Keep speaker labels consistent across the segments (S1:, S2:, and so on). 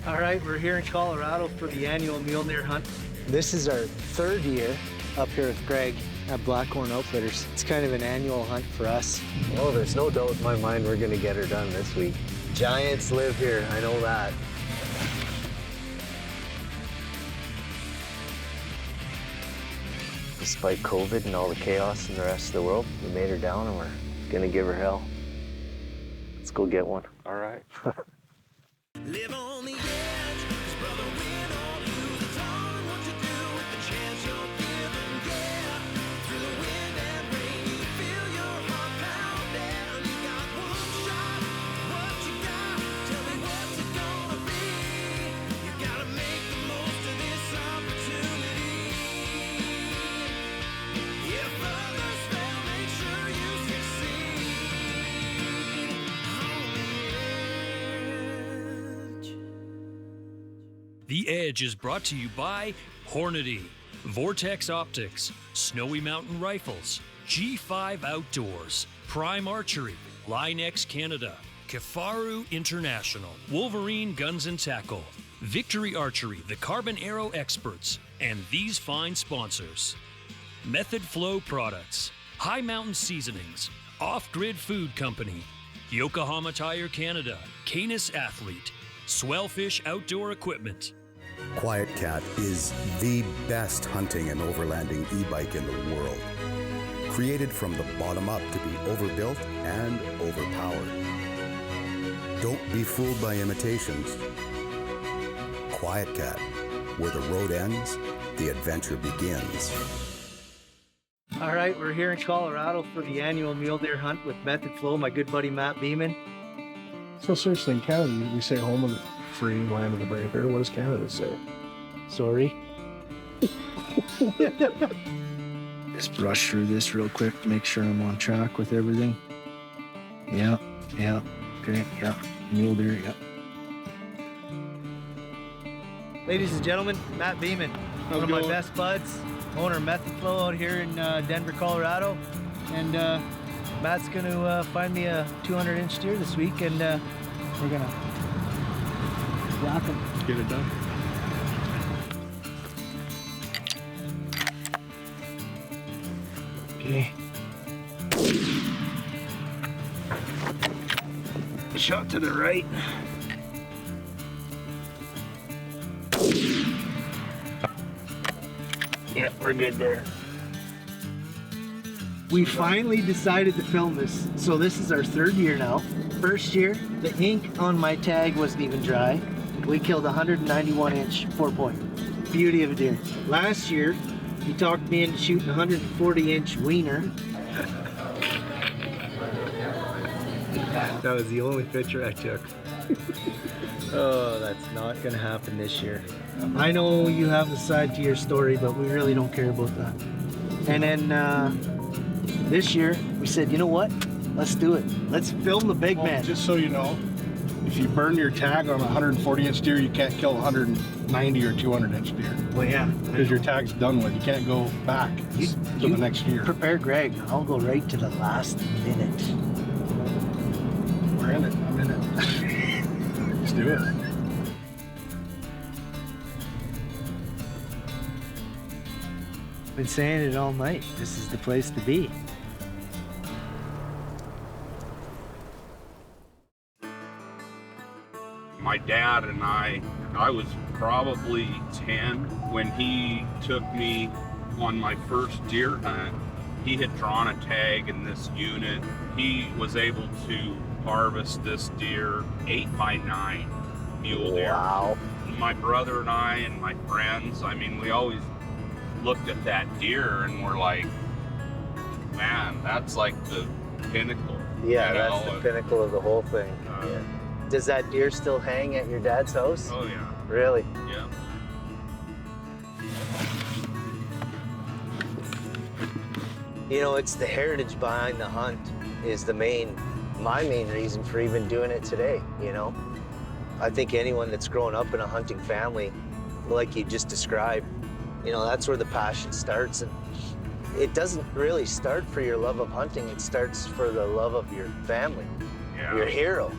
S1: All right, we're here in Colorado for the annual mule deer hunt. This is our third year up here with Greg at Blackhorn Outfitters. It's kind of an annual hunt for us.
S2: Oh, there's no doubt in my mind we're gonna get her done this week. Giants live here, I know that. Despite COVID and all the chaos in the rest of the world, we made her down and we're gonna give her hell. Let's go get one.
S3: All right.
S4: Live on the edge, 'cause brother, win or lose, it's all in what you do with the chance you're given. Yeah, through the wind and rain, you feel your heart pounding. You got one shot, what you got? Tell me what's it gonna be? You gotta make the most of this opportunity. If others fail, make sure you succeed. On the edge.
S5: The Edge is brought to you by Hornady, Vortex Optics, Snowy Mountain Rifles, G5 Outdoors, Prime Archery, Line-X Canada, Kifaru International, Wolverine Guns and Tackle, Victory Archery, the Carbon Arrow Experts, and these fine sponsors. Method Flow Products, High Mountain Seasonings, Off-Grid Food Company, Yokohama Tire Canada, Canis Athlete, Swellfish Outdoor Equipment.
S6: Quiet Cat is the best hunting and overlanding e-bike in the world. Created from the bottom up to be overbuilt and overpowered. Don't be fooled by imitations. Quiet Cat, where the road ends, the adventure begins.
S1: All right, we're here in Colorado for the annual mule deer hunt with Method Flow, my good buddy Matt Beeman.
S3: So seriously, in Canada, we say home of the free, land of the brave. What does Canada say?
S1: Sorry.
S7: Just brush through this real quick to make sure I'm on track with everything. Yeah, okay, yeah, mule deer, yeah.
S1: Ladies and gentlemen, Matt Beeman, one of my best buds, owner of Method Flow out here in Denver, Colorado. And Matt's gonna find me a 200-inch deer this week, and we're gonna whack him.
S3: Get it done.
S1: Okay. Shot to the right. Yeah, we're good there. We finally decided to film this. So this is our third year now. First year, the ink on my tag wasn't even dry. We killed a 191-inch 4-point. Beauty of a deer. Last year, he talked me into shooting a 140-inch wiener. That was the only picture I took. Oh, that's not gonna happen this year. I know you have a side to your story, but we really don't care about that. And then this year, we said, you know what? Let's do it. Let's film the big man.
S3: Just so you know, if you burn your tag on a 140-inch deer, you can't kill a 190 or 200-inch deer.
S1: Well, yeah.
S3: Because your tag's done with. You can't go back to the next year.
S1: Prepare Greg. I'll go right to the last minute.
S3: We're in it. I'm in it. Let's do it.
S1: Been saying it all night. This is the place to be.
S8: My dad and I was probably 10 when he took me on my first deer hunt. He had drawn a tag in this unit. He was able to harvest this deer 8x9 mule deer.
S2: Wow.
S8: My brother and I and my friends, I mean, we always looked at that deer and we're like, man, that's like the pinnacle.
S2: Yeah,
S8: you
S2: that's
S8: know?
S2: the pinnacle of the whole thing. Yeah. Does that deer still hang at your dad's house?
S8: Oh yeah.
S2: Really?
S8: Yeah.
S2: You know, it's the heritage behind the hunt is my main reason for even doing it today, you know? I think anyone that's grown up in a hunting family, like you just described, you know, that's where the passion starts. And it doesn't really start for your love of hunting, it starts for the love of your family,
S8: Yeah.
S2: your hero.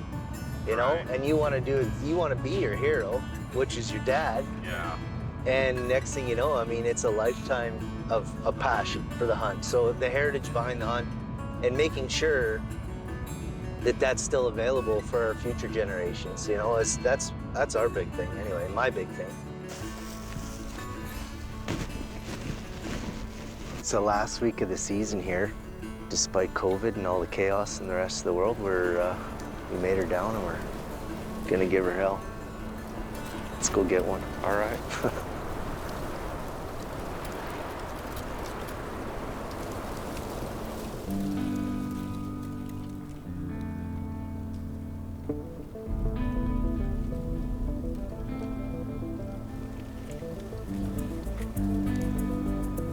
S2: you know,
S8: Right.
S2: and you want to be your hero, which is your dad.
S8: Yeah.
S2: And next thing you know, I mean, it's a lifetime of a passion for the hunt. So the heritage behind the hunt and making sure that that's still available for our future generations, you know, that's our big thing anyway, my big thing. It's the last week of the season here. Despite COVID and all the chaos in the rest of the world, we made her down and we're gonna give her hell. Let's go get one.
S8: All right.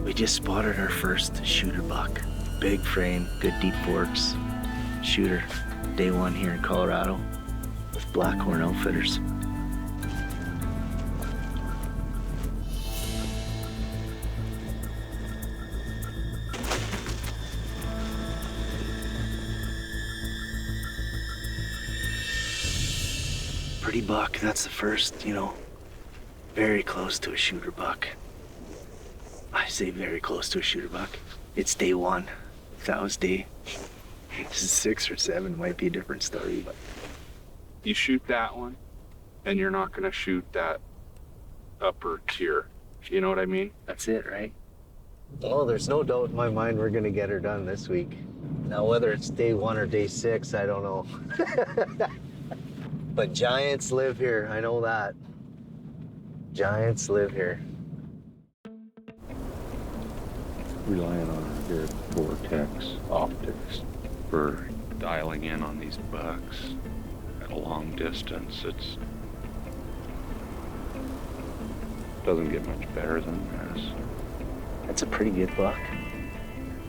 S7: We just spotted our first shooter buck. Big frame, good deep forks. Shooter, day one here in Colorado with Blackhorn Outfitters. Pretty buck, that's the first, you know, very close to a shooter buck. I say very close to a shooter buck. It's day one. If that was day 6 or 7, might be a different story, but
S8: You shoot that one, and you're not gonna shoot that upper tier. You know what I mean?
S7: that's it, right?
S2: Oh, there's no doubt in my mind we're gonna get her done this week. Now, whether it's day 1 or day 6, I don't know. But giants live here, I know that. Giants live here.
S8: Relying on your Vortex optics for dialing in on these bucks at a long distance. It's doesn't get much better than this.
S7: That's a pretty good buck.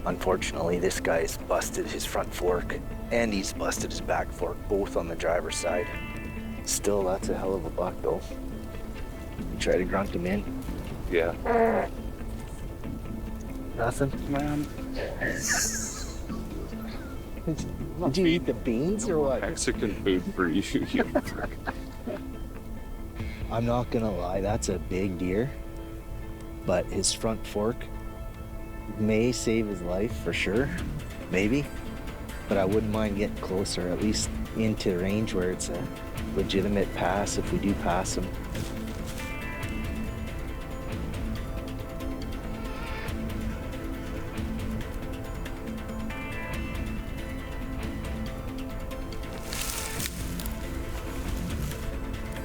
S7: Unfortunately, this guy's busted his front fork and he's busted his back fork, both on the driver's side. Still, that's a hell of a buck, though. You try to grunt him in.
S8: Yeah.
S7: Nothing?
S8: Man.
S2: Did you eat the beans or what?
S8: Mexican food for you. You
S7: I'm not gonna lie, that's a big deer, but his front fork may save his life for sure, maybe, but I wouldn't mind getting closer, at least into range where it's a legitimate pass if we do pass him.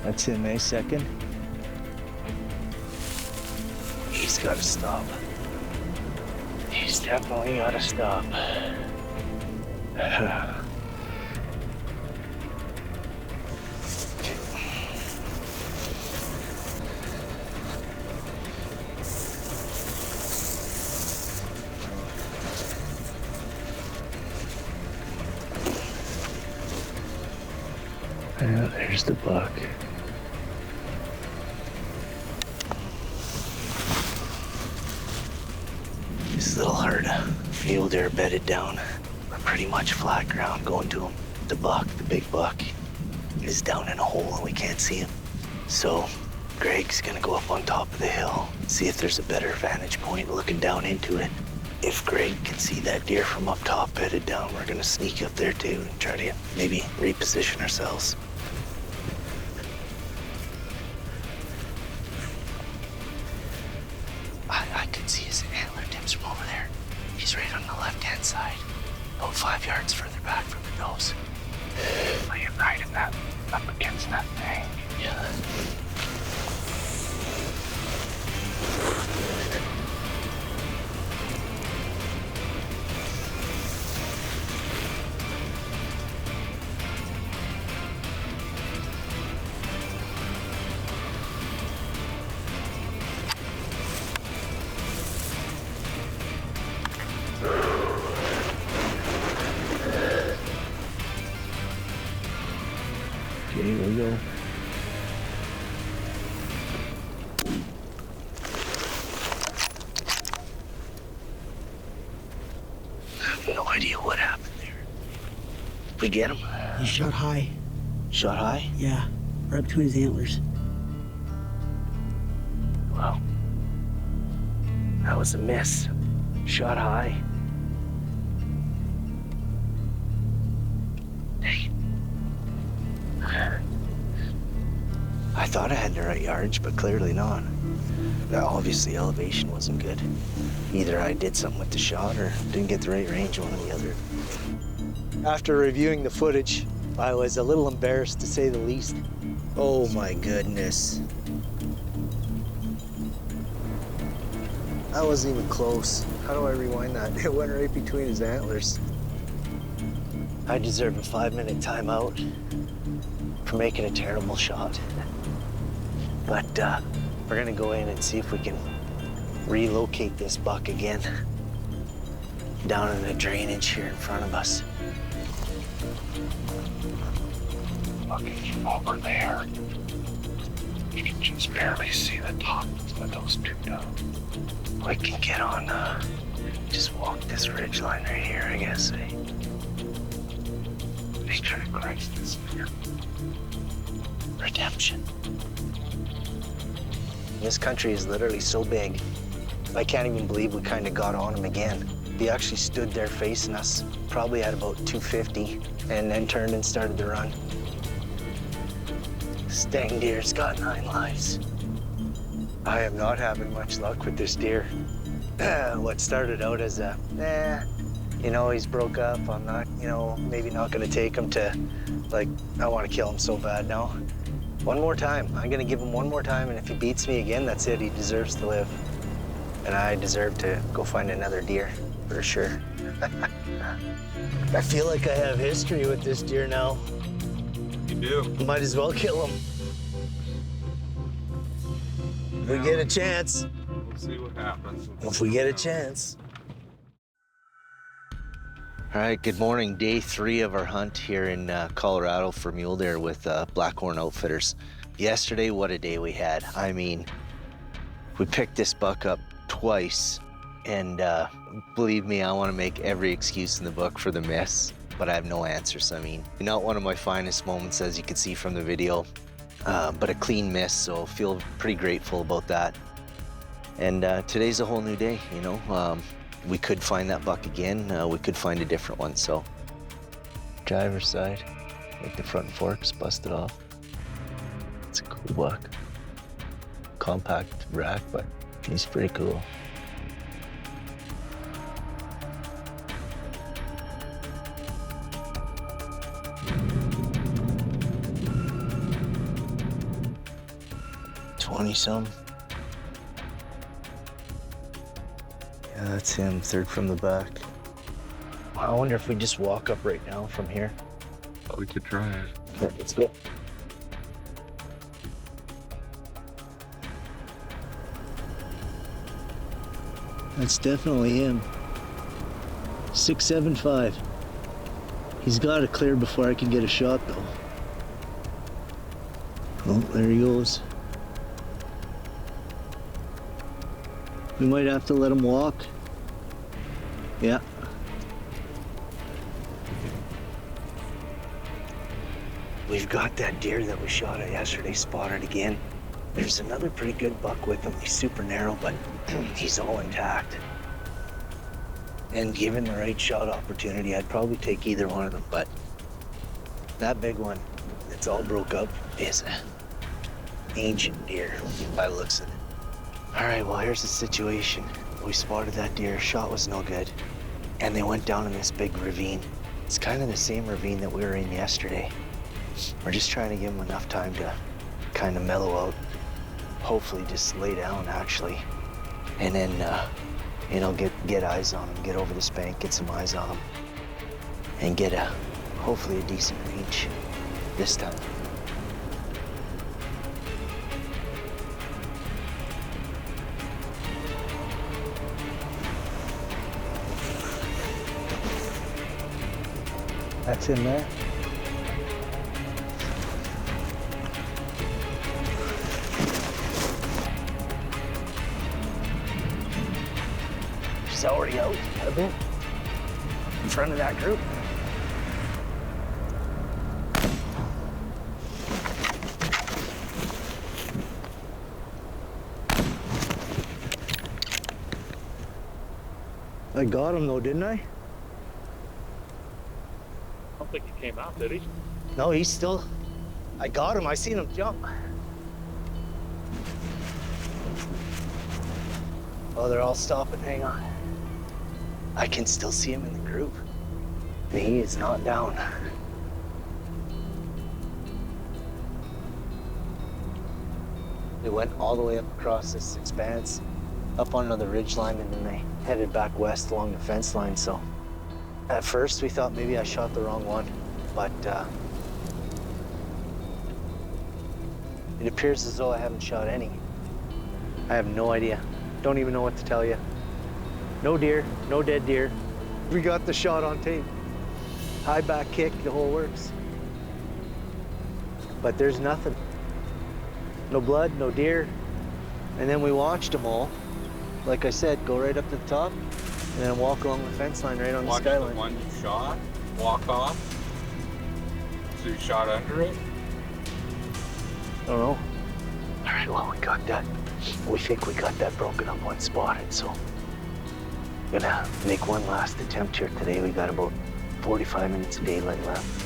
S7: That's him, eh, second? He's gotta stop. He's definitely gotta stop. Yeah, there's the buck. This little herd of mule deer bedded down. We're pretty much flat ground going to him. The buck, the big buck, is down in a hole and we can't see him. So Greg's gonna go up on top of the hill, see if there's a better vantage point looking down into it. If Greg can see that deer from up top bedded down, we're gonna sneak up there too and try to maybe reposition ourselves. I could see his antler tips from over there. He's right on the left-hand side, about 5 yards further back from the nose.
S8: laying right in that, up against that thing.
S7: Yeah. Okay, here we go. I have no idea what happened there. We get him?
S1: He shot high.
S7: Shot high?
S9: Yeah, right between his antlers.
S7: Wow. That was a miss. Shot high. Dang. I thought I had the right yardage, but clearly not. Obviously, elevation wasn't good. Either I did something with the shot or didn't get the right range, one or the other.
S2: After reviewing the footage, I was a little embarrassed to say the least. Oh my goodness. That wasn't even close. How do I rewind that? It went right between his antlers. I deserve a 5-minute timeout for making a terrible shot. But we're gonna go in and see if we can relocate this buck again down in the drainage here in front of us.
S10: Looking over there, you can just barely see the tops of those two down.
S7: We can get on, just walk this ridge line right here, I guess.
S10: Nature Christ is here.
S7: Redemption.
S2: This country is literally so big. I can't even believe we kind of got on him again. He actually stood there facing us, probably at about 250, and then turned and started to run. Stang deer's got 9 lives. I am not having much luck with this deer. What started out as a, you know, he's broke up, I'm not, you know, maybe not gonna take him to, like, I wanna kill him so bad now. One more time, I'm gonna give him one more time, and if he beats me again, that's it, he deserves to live. And I deserve to go find another deer, for sure. I feel like I have history with this deer now.
S8: You do.
S2: Might as well kill him. If we get a chance.
S8: We'll see what happens.
S2: If we get a chance. All right, good morning. Day 3 of our hunt here in Colorado for mule deer with Blackhorn Outfitters. Yesterday, what a day we had. I mean, we picked this buck up twice, and believe me, I want to make every excuse in the book for the miss, but I have no answers. I mean, not one of my finest moments, as you can see from the video, but a clean miss, so feel pretty grateful about that. And today's a whole new day, you know. We could find that buck again. We could find a different one, so. Driver's side, like the front forks busted off. It's a cool buck. Compact rack, but he's pretty cool. Some. Yeah, that's him, 3rd from the back. I wonder if we just walk up right now from here.
S8: We could try it.
S2: Okay, let's go. That's definitely him. 675. He's got to clear before I can get a shot, though. Oh, there he goes. We might have to let him walk. Yeah. We've got that deer that we shot at yesterday spotted again. There's another pretty good buck with him. He's super narrow, but he's all intact. And given the right shot opportunity, I'd probably take either one of them, but that big one that's all broke up is an ancient deer by the looks of it. All right, well, here's the situation. We spotted that deer, shot was no good, and they went down in this big ravine. It's kind of the same ravine that we were in yesterday. We're just trying to give them enough time to kind of mellow out, hopefully just lay down, actually, and then, you know, get eyes on them, get over this bank, get some eyes on them, and get hopefully a decent range this time. That's in there. She's already out a bit in front of that group. I got him though, didn't I?
S10: I don't think he came out, did he?
S2: No, he's still. I got him. I seen him jump. Oh, they're all stopping. Hang on. I can still see him in the group. And he is not down. They went all the way up across this expanse, up onto the ridge line, and then they headed back west along the fence line. So at first we thought maybe I shot the wrong one, but it appears as though I haven't shot any. I have no idea. Don't even know what to tell you. No deer, no dead deer. We got the shot on tape. High back kick, the whole works. But there's nothing. No blood, no deer. And then we watched them all. Like I said, go right up to the top and then walk along the fence line right on the skyline.
S8: Watch the one you shot, walk off. So you shot under it?
S2: I don't know. All right, well, we got that. We think we got that broken up one spotted, so I'm gonna make one last attempt here today. We got about 45 minutes of daylight left.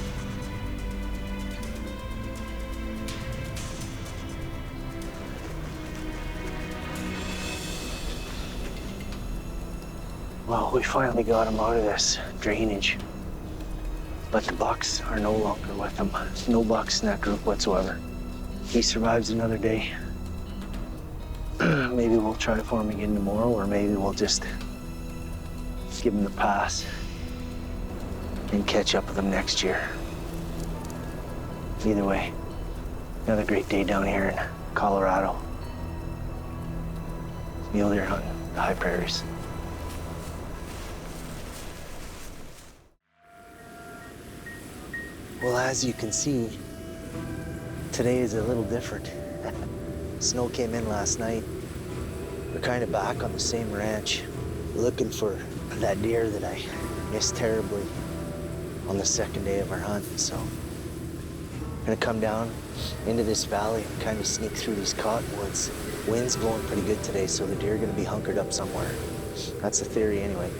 S2: Well, we finally got him out of this drainage, but the bucks are no longer with him. No bucks in that group whatsoever. He survives another day. Maybe we'll try for him again tomorrow, or maybe we'll just give him the pass and catch up with him next year. Either way, another great day down here in Colorado. Mule deer hunting the high prairies. Well, as you can see, today is a little different. Snow came in last night. We're kind of back on the same ranch, looking for that deer that I missed terribly on the second day of our hunt. So I'm gonna come down into this valley and kind of sneak through these cottonwoods. Wind's blowing pretty good today, so the deer are gonna be hunkered up somewhere. That's the theory anyway.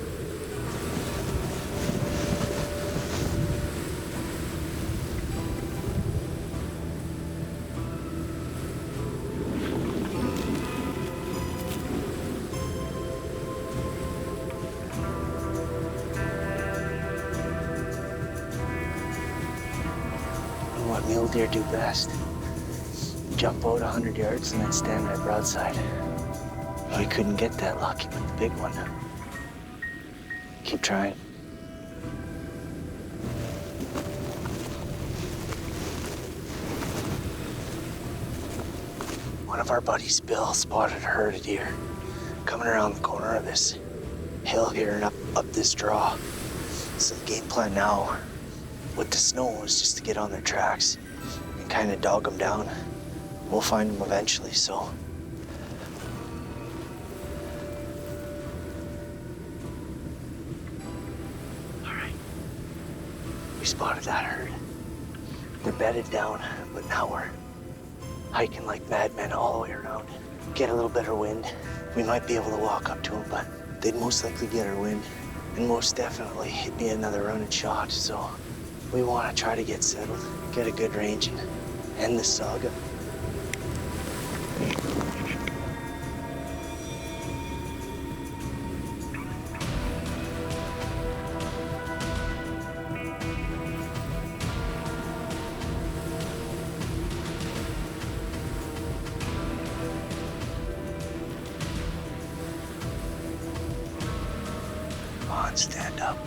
S2: What mule deer do best. Jump out 100 yards and then stand right broadside. We couldn't get that lucky with the big one. Keep trying. One of our buddies, Bill, spotted a herd of deer coming around the corner of this hill here and up this draw. So the game plan now with the snow is just to get on their tracks and kind of dog them down. We'll find them eventually, so. All right. We spotted that herd. They're bedded down, but now we're hiking like madmen all the way around. Get a little better wind. We might be able to walk up to them, but they'd most likely get our wind. And most definitely, it'd be another running shot, so. We want to try to get settled, get a good range, and end this saga. Come on, stand up.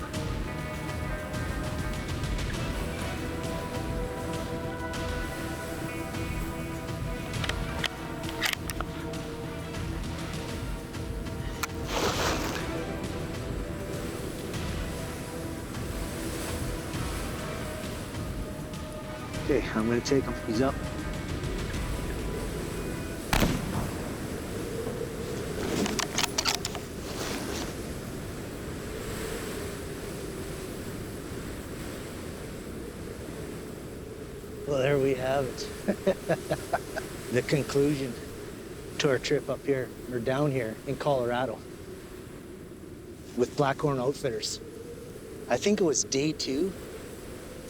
S2: Okay, I'm gonna take him. He's up. Well, there we have it. The conclusion to our trip up here, or down here in Colorado. with Blackhorn Outfitters. I think it was day 2.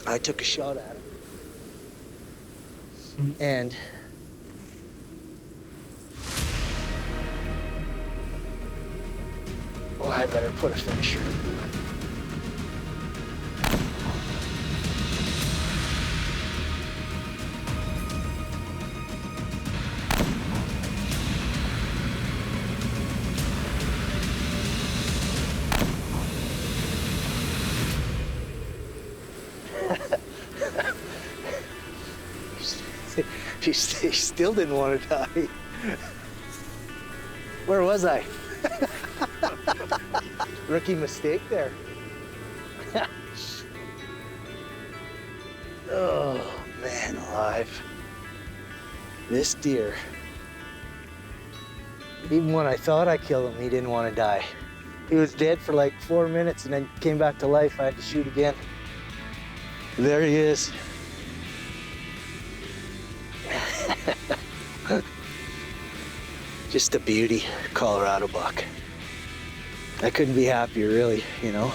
S2: I took a shot at him. And well, I better put a finisher. He still didn't want to die. Where was I? Rookie mistake there. Oh, man alive. This deer, even when I thought I killed him, he didn't want to die. He was dead for like 4 minutes and then came back to life. I had to shoot again. There he is. Just a beauty, Colorado buck. I couldn't be happier, really, you know.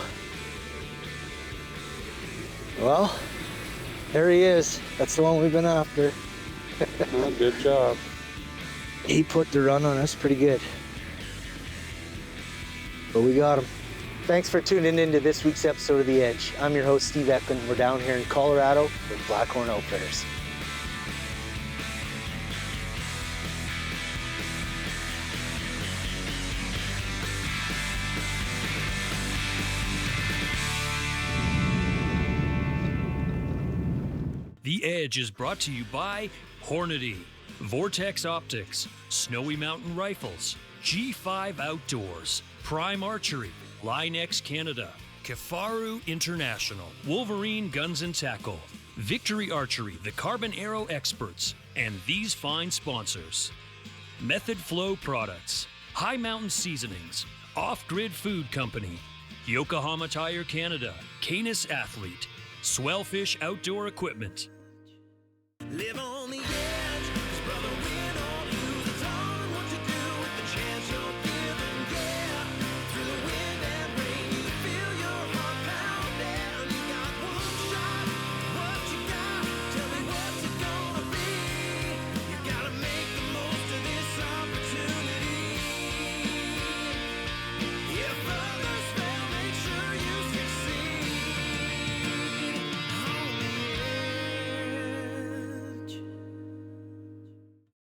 S2: Well, there he is. That's the one we've been after.
S3: Well, good job.
S2: He put the run on us pretty good. But we got him. Thanks for tuning into this week's episode of The Edge. I'm your host, Steve Eklund. We're down here in Colorado with Blackhorn Outfitters.
S5: The Edge is brought to you by Hornady, Vortex Optics, Snowy Mountain Rifles, G5 Outdoors, Prime Archery, Linex Canada, Kifaru International, Wolverine Guns and Tackle, Victory Archery, the Carbon Arrow Experts, and these fine sponsors. Method Flow Products, High Mountain Seasonings, Off-Grid Food Company, Yokohama Tire Canada, Canis Athlete, Swellfish Outdoor Equipment.
S4: Live on